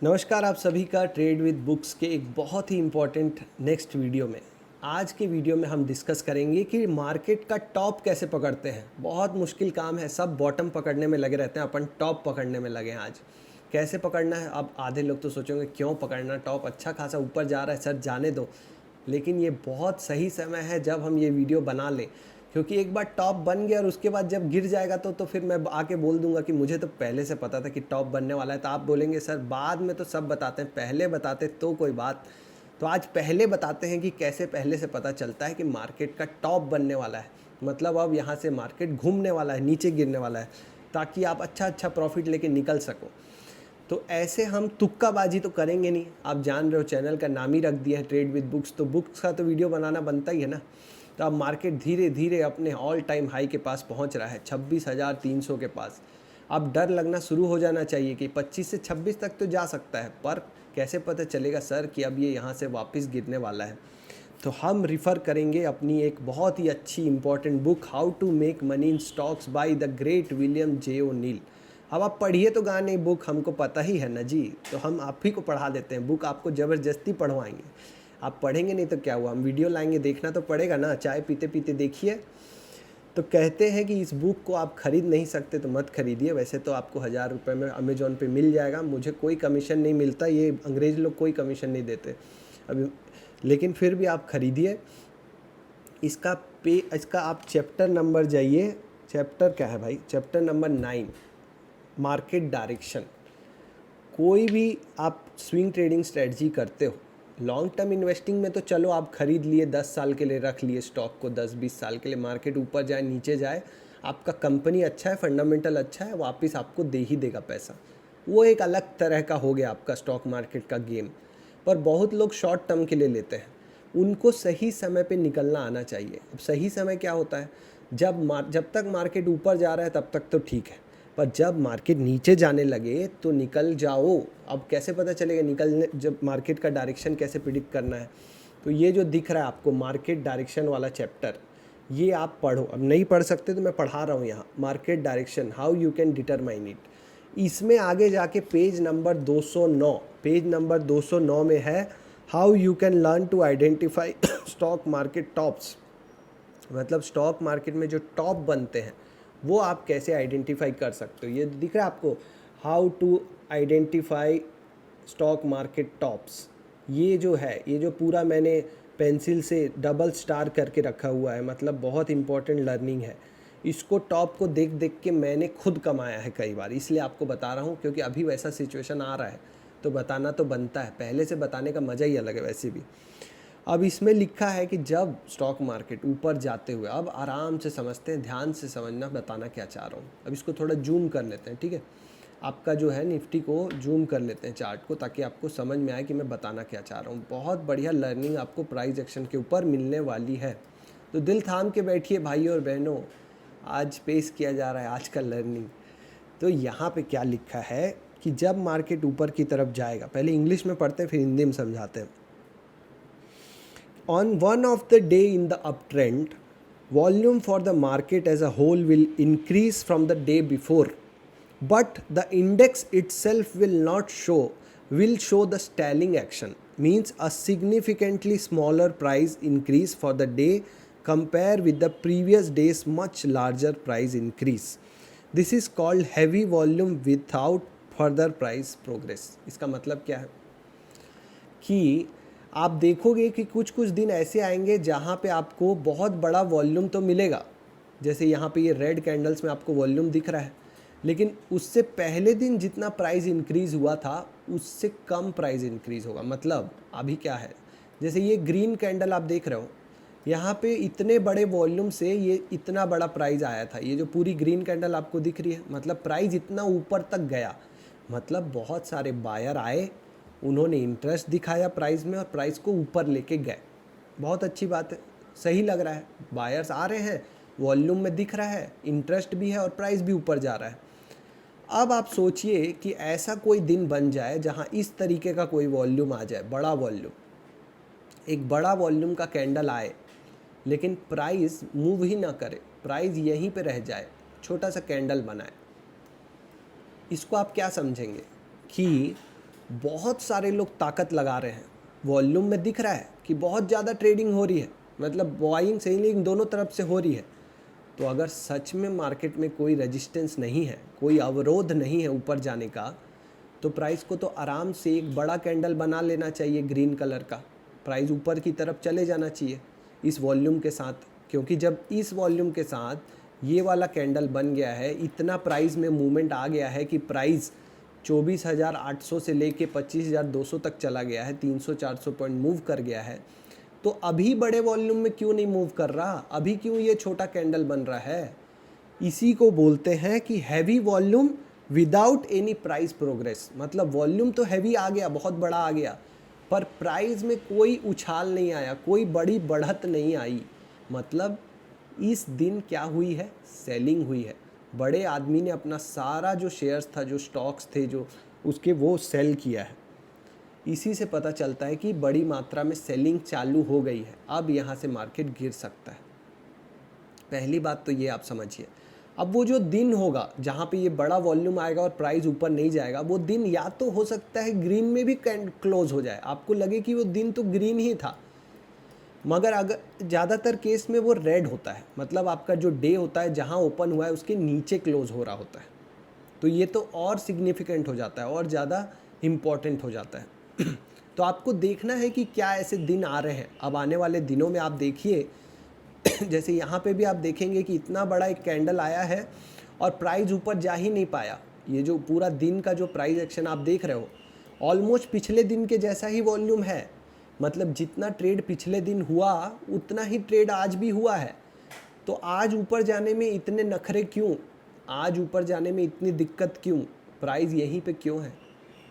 नमस्कार आप सभी का ट्रेड विद बुक्स के एक बहुत ही इम्पॉर्टेंट नेक्स्ट वीडियो में। आज के वीडियो में हम डिस्कस करेंगे कि मार्केट का टॉप कैसे पकड़ते हैं। बहुत मुश्किल काम है, सब बॉटम पकड़ने में लगे रहते हैं, अपन टॉप पकड़ने में लगे हैं। आज कैसे पकड़ना है, अब आधे लोग तो सोचेंगे क्यों पकड़ना, टॉप अच्छा खासा ऊपर जा रहा है सर, जाने दो। लेकिन ये बहुत सही समय है जब हम ये वीडियो बना लें, क्योंकि एक बार टॉप बन गया और उसके बाद जब गिर जाएगा तो फिर मैं आके बोल दूंगा कि मुझे तो पहले से पता था कि टॉप बनने वाला है। तो आप बोलेंगे सर बाद में तो सब बताते हैं, पहले बताते तो कोई बात। तो आज पहले बताते हैं कि कैसे पहले से पता चलता है कि मार्केट का टॉप बनने वाला है, मतलब अब यहाँ से मार्केट घूमने वाला है, नीचे गिरने वाला है, ताकि आप अच्छा प्रॉफिट लेके निकल सको। तो ऐसे हम तुक्काबाजी तो करेंगे नहीं, आप जान रहे हो चैनल का नाम ही रख दिया है ट्रेड विद बुक्स, तो बुक्स का तो वीडियो बनाना बनता ही है ना। तो अब मार्केट धीरे धीरे अपने ऑल टाइम हाई के पास पहुंच रहा है, 26,300 के पास। अब डर लगना शुरू हो जाना चाहिए कि 25 से 26 तक तो जा सकता है, पर कैसे पता चलेगा सर कि अब ये यहाँ से वापस गिरने वाला है। तो हम रिफ़र करेंगे अपनी एक बहुत ही अच्छी important book, how to make money in stocks by the great William J O'Neil. अब आप पढ़िए तो गा नहीं, बुक हमको पता ही है ना जी, तो हम आप ही को पढ़ा देते हैं, बुक आपको ज़बरदस्ती पढ़वाएंगे। आप पढ़ेंगे नहीं तो क्या हुआ, हम वीडियो लाएंगे, देखना तो पड़ेगा ना, चाय पीते पीते देखिए। तो कहते हैं कि इस बुक को आप ख़रीद नहीं सकते तो मत खरीदिए, वैसे तो आपको 1000 रुपये में अमेज़ॉन पे मिल जाएगा, मुझे कोई कमीशन नहीं मिलता, ये अंग्रेज़ लोग कोई कमीशन नहीं देते अभी, लेकिन फिर भी आप खरीदिए। इसका आप चैप्टर नंबर जाइए, चैप्टर क्या है भाई, चैप्टर नंबर 9, मार्केट डायरेक्शन। कोई भी आप स्विंग ट्रेडिंग स्ट्रेटजी करते हो, लॉन्ग टर्म इन्वेस्टिंग में तो चलो आप खरीद लिए, 10 साल के लिए रख लिए स्टॉक को, 10-20 साल के लिए, मार्केट ऊपर जाए नीचे जाए, आपका कंपनी अच्छा है, फंडामेंटल अच्छा है, वापस आपको दे ही देगा पैसा, वो एक अलग तरह का हो गया आपका स्टॉक मार्केट का गेम। पर बहुत लोग शॉर्ट टर्म के लिए लेते हैं, उनको सही समय पे निकलना आना चाहिए। अब सही समय क्या होता है, जब तक मार्केट ऊपर जा रहा है तब तक तो ठीक है, पर जब मार्केट नीचे जाने लगे तो निकल जाओ। अब कैसे पता चलेगा निकलने, जब मार्केट का डायरेक्शन कैसे प्रिडिक्ट करना है, तो ये जो दिख रहा है आपको मार्केट डायरेक्शन वाला चैप्टर, ये आप पढ़ो। अब नहीं पढ़ सकते तो मैं पढ़ा रहा हूँ यहाँ, market direction how you can determine it. इसमें आगे जाके पेज नंबर 209, पेज नंबर 209 में है how you can learn to identify stock market tops, मतलब स्टॉक मार्केट में जो टॉप बनते हैं वो आप कैसे आइडेंटिफाई कर सकते हो। ये दिख रहा है आपको, how to identify stock market tops. ये जो है, ये जो पूरा मैंने पेंसिल से डबल स्टार करके रखा हुआ है, मतलब बहुत इंपॉर्टेंट लर्निंग है। इसको टॉप को देख देख के मैंने खुद कमाया है कई बार, इसलिए आपको बता रहा हूँ, क्योंकि अभी वैसा सिचुएशन आ रहा है तो बताना तो बनता है, पहले से बताने का मज़ा ही अलग है वैसे भी। अब इसमें लिखा है कि जब स्टॉक मार्केट ऊपर जाते हुए, अब आराम से समझते हैं, ध्यान से समझना, बताना क्या चाह रहा हूँ। अब इसको थोड़ा जूम कर लेते हैं, ठीक है, आपका जो है निफ्टी को जूम कर लेते हैं चार्ट को, ताकि आपको समझ में आए कि मैं बताना क्या चाह रहा हूँ। बहुत बढ़िया लर्निंग आपको प्राइस एक्शन के ऊपर मिलने वाली है, तो दिल थाम के बैठिए भाइयों और बहनों, आज पेश किया जा रहा है आज का लर्निंग। तो यहाँ पे क्या लिखा है कि जब मार्केट ऊपर की तरफ जाएगा, पहले इंग्लिश में पढ़ते हैं फिर हिंदी में समझाते हैं। On one of the day in the uptrend, volume for the market as a whole will increase from the day before, but the index itself will show the stalling action, means a significantly smaller price increase for the day compare with the previous day's much larger price increase. This is called heavy volume without further price progress. इसका मतलब क्या है कि आप देखोगे कि कुछ कुछ दिन ऐसे आएंगे जहाँ पे आपको बहुत बड़ा वॉल्यूम तो मिलेगा, जैसे यहाँ पे ये रेड कैंडल्स में आपको वॉल्यूम दिख रहा है, लेकिन उससे पहले दिन जितना प्राइस इंक्रीज़ हुआ था उससे कम प्राइस इंक्रीज़ होगा। मतलब अभी क्या है, जैसे ये ग्रीन कैंडल आप देख रहे हो, यहाँ पे इतने बड़े वॉल्यूम से ये इतना बड़ा प्राइस आया था, ये जो पूरी ग्रीन कैंडल आपको दिख रही है, मतलब प्राइस इतना ऊपर तक गया, मतलब बहुत सारे बायर आए, उन्होंने इंटरेस्ट दिखाया प्राइस में और प्राइस को ऊपर लेके गए। बहुत अच्छी बात है, सही लग रहा है, बायर्स आ रहे हैं, वॉल्यूम में दिख रहा है, इंटरेस्ट भी है और प्राइस भी ऊपर जा रहा है। अब आप सोचिए कि ऐसा कोई दिन बन जाए जहां इस तरीके का कोई वॉल्यूम आ जाए, बड़ा वॉल्यूम, एक बड़ा वॉल्यूम का कैंडल आए, लेकिन प्राइस मूव ही ना करे, प्राइस यहीं पे रह जाए, छोटा सा कैंडल बनाए। इसको आप क्या समझेंगे कि बहुत सारे लोग ताकत लगा रहे हैं, वॉल्यूम में दिख रहा है कि बहुत ज़्यादा ट्रेडिंग हो रही है, मतलब बाइंग सेलिंग दोनों तरफ से हो रही है। तो अगर सच में मार्केट में कोई रेजिस्टेंस नहीं है, कोई अवरोध नहीं है ऊपर जाने का, तो प्राइस को तो आराम से एक बड़ा कैंडल बना लेना चाहिए ग्रीन कलर का, प्राइस ऊपर की तरफ चले जाना चाहिए इस वॉल्यूम के साथ। क्योंकि जब इस वॉल्यूम के साथ ये वाला कैंडल बन गया है, इतना प्राइस में मूवमेंट आ गया है कि प्राइस 24,800 से लेके 25,200 तक चला गया है, 300-400 पॉइंट मूव कर गया है, तो अभी बड़े वॉल्यूम में क्यों नहीं मूव कर रहा, अभी क्यों ये छोटा कैंडल बन रहा है? इसी को बोलते हैं कि heavy volume without any price progress. मतलब वॉल्यूम तो हैवी आ गया, बहुत बड़ा आ गया, पर प्राइस में कोई उछाल नहीं आया, कोई बड़ी बढ़त नहीं आई। मतलब इस दिन क्या हुई है? सेलिंग हुई है। बड़े आदमी ने अपना सारा जो शेयर्स था, जो स्टॉक्स थे, जो उसके, वो सेल किया है। इसी से पता चलता है कि बड़ी मात्रा में सेलिंग चालू हो गई है। अब यहाँ से मार्केट गिर सकता है। पहली बात तो ये आप समझिए। अब वो जो दिन होगा जहाँ पे ये बड़ा वॉल्यूम आएगा और प्राइस ऊपर नहीं जाएगा, वो दिन या तो हो सकता है ग्रीन में भी क्लोज हो जाए, आपको लगे कि वो दिन तो ग्रीन ही था, मगर अगर ज़्यादातर केस में वो रेड होता है। मतलब आपका जो डे होता है जहाँ ओपन हुआ है उसके नीचे क्लोज हो रहा होता है। तो ये तो और सिग्निफिकेंट हो जाता है और ज़्यादा इम्पॉर्टेंट हो जाता है। तो आपको देखना है कि क्या ऐसे दिन आ रहे हैं। अब आने वाले दिनों में आप देखिए, जैसे यहाँ पे भी आप देखेंगे कि इतना बड़ा एक कैंडल आया है और प्राइस ऊपर जा ही नहीं पाया। ये जो पूरा दिन का जो प्राइस एक्शन आप देख रहे हो, ऑलमोस्ट पिछले दिन के जैसा ही वॉल्यूम है। मतलब जितना ट्रेड पिछले दिन हुआ उतना ही ट्रेड आज भी हुआ है। तो आज ऊपर जाने में इतने नखरे क्यों? आज ऊपर जाने में इतनी दिक्कत क्यों? प्राइस यहीं पे क्यों है?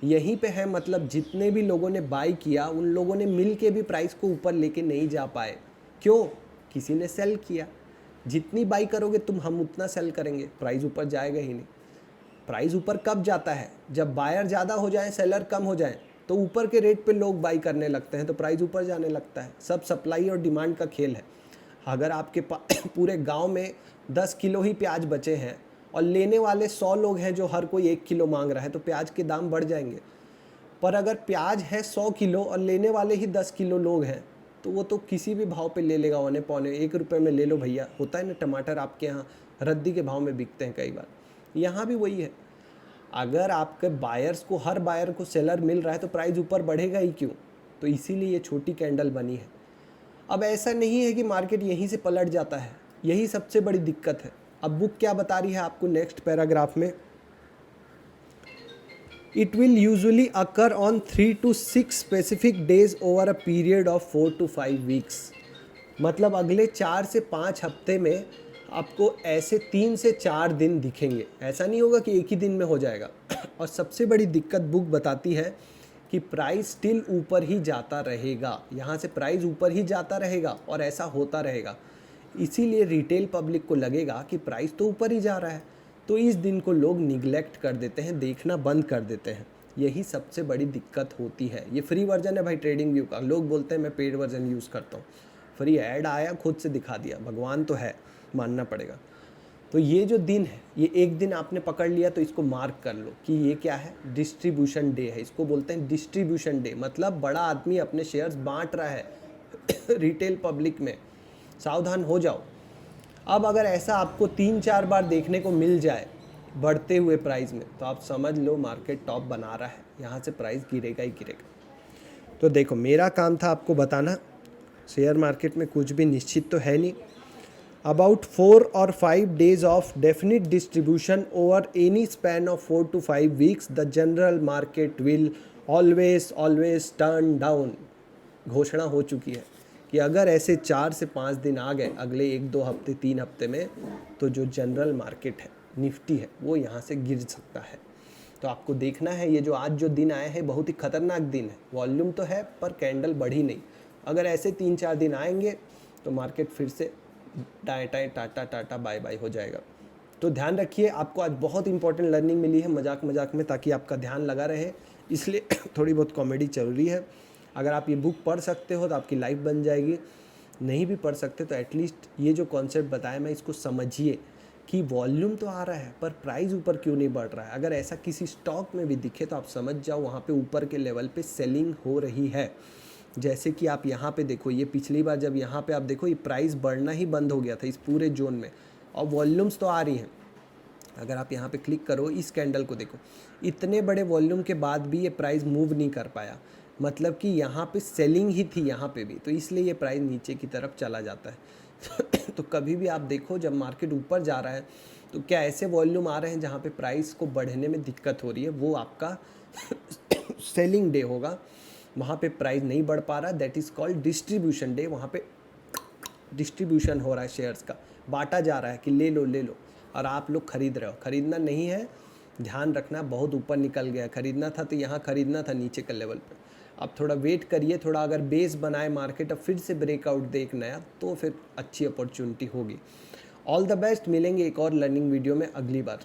यहीं पे है। मतलब जितने भी लोगों ने बाई किया उन लोगों ने मिल के भी प्राइस को ऊपर लेके नहीं जा पाए। क्यों? किसी ने सेल किया। जितनी बाई करोगे तुम, हम उतना सेल करेंगे, प्राइस ऊपर जाएगा ही नहीं। प्राइस ऊपर कब जाता है? जब बायर ज़्यादा हो जाए, सेलर कम हो जाए, तो ऊपर के रेट पे लोग बाई करने लगते हैं, तो प्राइस ऊपर जाने लगता है। सब सप्लाई और डिमांड का खेल है। अगर आपके पूरे गांव में 10 किलो ही प्याज बचे हैं और लेने वाले 100 लोग हैं जो हर कोई 1 किलो मांग रहा है, तो प्याज के दाम बढ़ जाएंगे। पर अगर प्याज है 100 किलो और लेने वाले ही 10 किलो लोग हैं, तो वो तो किसी भी भाव पे ले लेगा, औने पौने 1 रुपये में ले लो भैया। होता है ना, टमाटर आपके यहाँ रद्दी के भाव में बिकते हैं कई बार, यहाँ भी वही है। अगर आपके बायर्स को, हर बायर को सेलर मिल रहा है, तो प्राइस ऊपर बढ़ेगा ही क्यों? तो इसीलिए ये छोटी कैंडल बनी है। अब ऐसा नहीं है कि मार्केट यहीं से पलट जाता है, यही सबसे बड़ी दिक्कत है। अब बुक क्या बता रही है आपको नेक्स्ट पैराग्राफ में? It will usually occur on 3 to 6 specific days over a period of 4 to 5 weeks। मतलब अगले 4 से 5 हफ्ते में आपको ऐसे 3 से 4 दिन दिखेंगे। ऐसा नहीं होगा कि एक ही दिन में हो जाएगा। और सबसे बड़ी दिक्कत बुक बताती है कि प्राइस स्टिल ऊपर ही जाता रहेगा। यहाँ से प्राइस ऊपर ही जाता रहेगा और ऐसा होता रहेगा। इसीलिए रिटेल पब्लिक को लगेगा कि प्राइस तो ऊपर ही जा रहा है, तो इस दिन को लोग निगलेक्ट कर देते हैं, देखना बंद कर देते हैं। यही सबसे बड़ी दिक्कत होती है। ये फ्री वर्जन है भाई ट्रेडिंग व्यू का। लोग बोलते हैं मैं पेड वर्जन यूज़ करता हूँ, फ्री ऐड आया, खुद से दिखा दिया। भगवान तो है, मानना पड़ेगा। तो ये जो दिन है, ये एक दिन आपने पकड़ लिया तो इसको मार्क कर लो कि ये क्या है? डिस्ट्रीब्यूशन डे है। इसको बोलते हैं डिस्ट्रीब्यूशन डे। मतलब बड़ा आदमी अपने शेयर्स बांट रहा है रिटेल पब्लिक में। सावधान हो जाओ। अब अगर ऐसा आपको 3-4 बार देखने को मिल जाए बढ़ते हुए प्राइस में, तो आप समझ लो मार्केट टॉप बना रहा है, यहाँ से प्राइस गिरेगा ही गिरेगा। तो देखो, मेरा काम था आपको बताना, शेयर मार्केट में कुछ भी निश्चित तो है नहीं। About 4 or 5 days of definite distribution over any span of 4 to 5 weeks, the general market will always turn down। घोषणा हो चुकी है कि अगर ऐसे 4 से 5 दिन आ गए अगले 1-2 हफ्ते, 3 हफ्ते में, तो जो जनरल मार्केट है, निफ्टी है, वो यहाँ से गिर सकता है। तो आपको देखना है, ये जो आज जो दिन आया है बहुत ही खतरनाक दिन है। वॉल्यूम तो है पर कैंडल बढ़ी नहीं। अगर ऐसे 3-4 दिन आएंगे तो मार्केट फिर से टाटा बाय बाय हो जाएगा। तो ध्यान रखिए, आपको आज बहुत इंपॉर्टेंट लर्निंग मिली है मजाक मजाक में, ताकि आपका ध्यान लगा रहे, इसलिए थोड़ी बहुत कॉमेडी जरूरी है। अगर आप ये बुक पढ़ सकते हो तो आपकी लाइफ बन जाएगी। नहीं भी पढ़ सकते तो एटलीस्ट ये जो कॉन्सेप्ट बताया मैं, इसको समझिए कि वॉल्यूम तो आ रहा है पर प्राइस ऊपर क्यों नहीं बढ़ रहा है। अगर ऐसा किसी स्टॉक में भी दिखे तो आप समझ जाओ वहाँ पे ऊपर के लेवल पे सेलिंग हो रही है। जैसे कि आप यहाँ पे देखो, ये पिछली बार जब यहाँ पे आप देखो ये प्राइस बढ़ना ही बंद हो गया था इस पूरे जोन में, और वॉल्यूम्स तो आ रही हैं। अगर आप यहाँ पे क्लिक करो, इस कैंडल को देखो, इतने बड़े वॉल्यूम के बाद भी ये प्राइस मूव नहीं कर पाया, मतलब कि यहाँ पे सेलिंग ही थी यहाँ पे भी, तो इसलिए ये प्राइस नीचे की तरफ चला जाता है। तो कभी भी आप देखो जब मार्केट ऊपर जा रहा है तो क्या ऐसे वॉल्यूम आ रहे हैं जहाँ पे प्राइस को बढ़ने में दिक्कत हो रही है, वो आपका सेलिंग डे होगा, वहाँ पे प्राइस नहीं बढ़ पा रहा, that is called distribution day. वहाँ पे डिस्ट्रीब्यूशन हो रहा है शेयर्स का, बांटा जा रहा है कि ले लो ले लो, और आप लोग खरीद रहे हो। खरीदना नहीं है, ध्यान रखना, बहुत ऊपर निकल गया, खरीदना था तो यहाँ खरीदना था नीचे के लेवल पे। अब थोड़ा वेट करिए, थोड़ा अगर बेस बनाए मार्केट अब फिर से ब्रेकआउट दे एक नया, तो फिर अच्छी अपॉर्चुनिटी होगी। ऑल द बेस्ट, मिलेंगे एक और लर्निंग वीडियो में अगली बार।